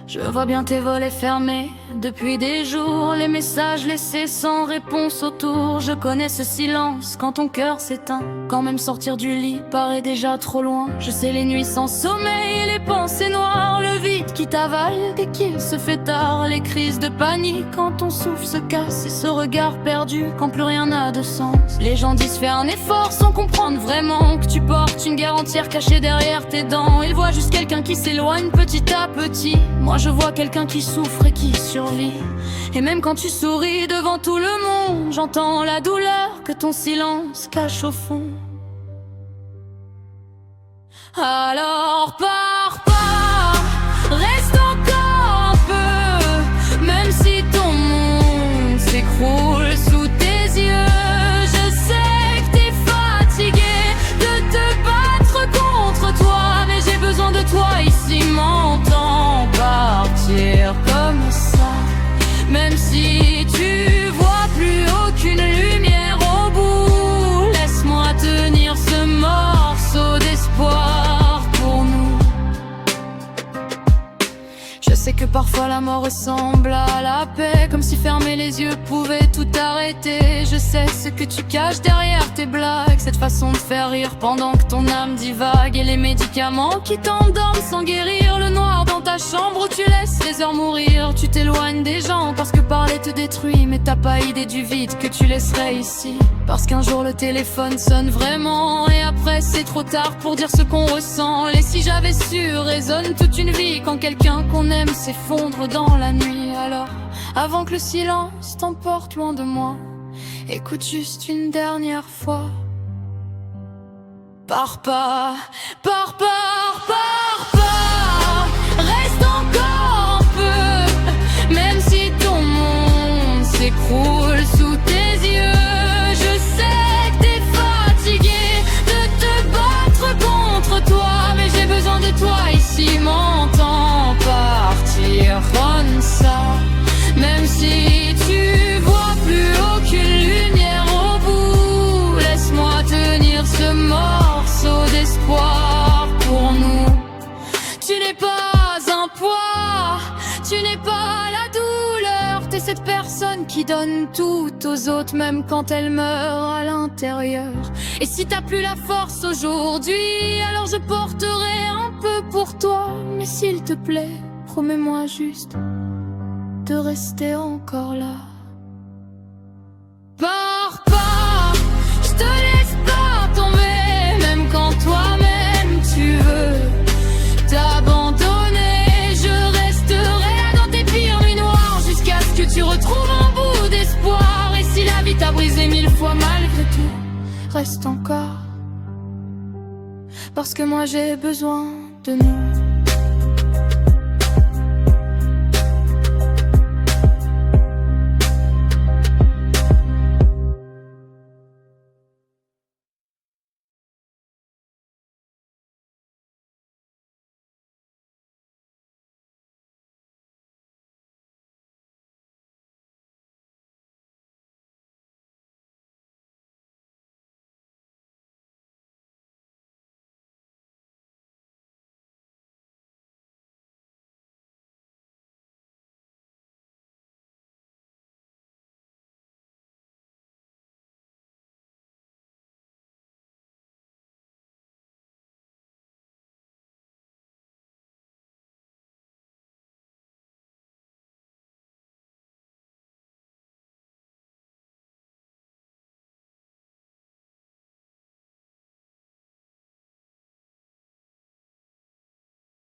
Je vois bien tes volets fermés depuis des jours, les messages laissés sans réponse autour. Je connais ce silence quand ton cœur s'éteint, quand même sortir du lit paraît déjà trop loin. Je sais les nuits sans sommeil, les pensées noires, le vide qui t'avale dès qu'il se fait tard. Les crises de panique quand ton souffle se casse et ce regard perdu quand plus rien n'a de sens. Les gens disent fais un effort sans comprendre vraiment que tu portes une guerre entière cachée derrière tes dents. Ils voient juste quelqu'un qui s'éloigne petit à petit. Moi je vois quelqu'un qui souffre et qui survit. Et même quand tu souris devant tout le monde, j'entends la douleur que ton silence cache au fond. Alors pars pas, reste encore un peu, même si ton monde s'écroule sous tes yeux. Je sais que t'es fatigué de te battre contre toi, mais j'ai besoin de toi ici, m'entends partir comme ça. Même si tu vois plus aucune lumière au bout, laisse-moi tenir ce morceau d'espoir pour nous. Je sais que parfois la mort ressemble à la paix, comme si fermer les yeux pouvait tout arrêter. Je sais ce que tu caches derrière tes blagues, cette façon de faire rire pendant que ton âme divague, et les médicaments qui t'endorment sans guérir. Le noir dans ta chambre où tu laisses les heures mourir. Tu t'éloignes des gens parce que parler te détruit, mais t'as pas idée du vide que tu laisserais ici. Parce qu'un jour le téléphone sonne vraiment, et après c'est trop tard pour dire ce qu'on ressent. Les si j'avais su résonnent toute une vie quand quelqu'un qu'on aime s'effondre dans la nuit. Alors, avant que le silence t'emporte loin de moi, écoute juste une dernière fois. Pars pas, pars pas, pars pas, reste encore un peu, même si ton monde s'écroule sous tes yeux. Je sais que t'es fatigué de te battre contre toi, mais j'ai besoin de toi ici, m'entends partir comme ça. Même si tu vois plus aucune lumière au bout, laisse-moi tenir ce morceau d'espoir pour nous. Tu n'es pas un poids, tu n'es pas la douleur. T'es cette personne qui donne tout aux autres, même quand elle meurt à l'intérieur. Et si t'as plus la force aujourd'hui, alors je porterai un peu pour toi. Mais s'il te plaît, promets-moi juste de rester encore là. Pars pas, je te laisse pas tomber, même quand toi-même tu veux t'abandonner. Je resterai là dans tes pires nuits noires jusqu'à ce que tu retrouves un bout d'espoir. Et si la vie t'a brisé 1000 fois malgré tout, reste encore, parce que moi j'ai besoin de nous.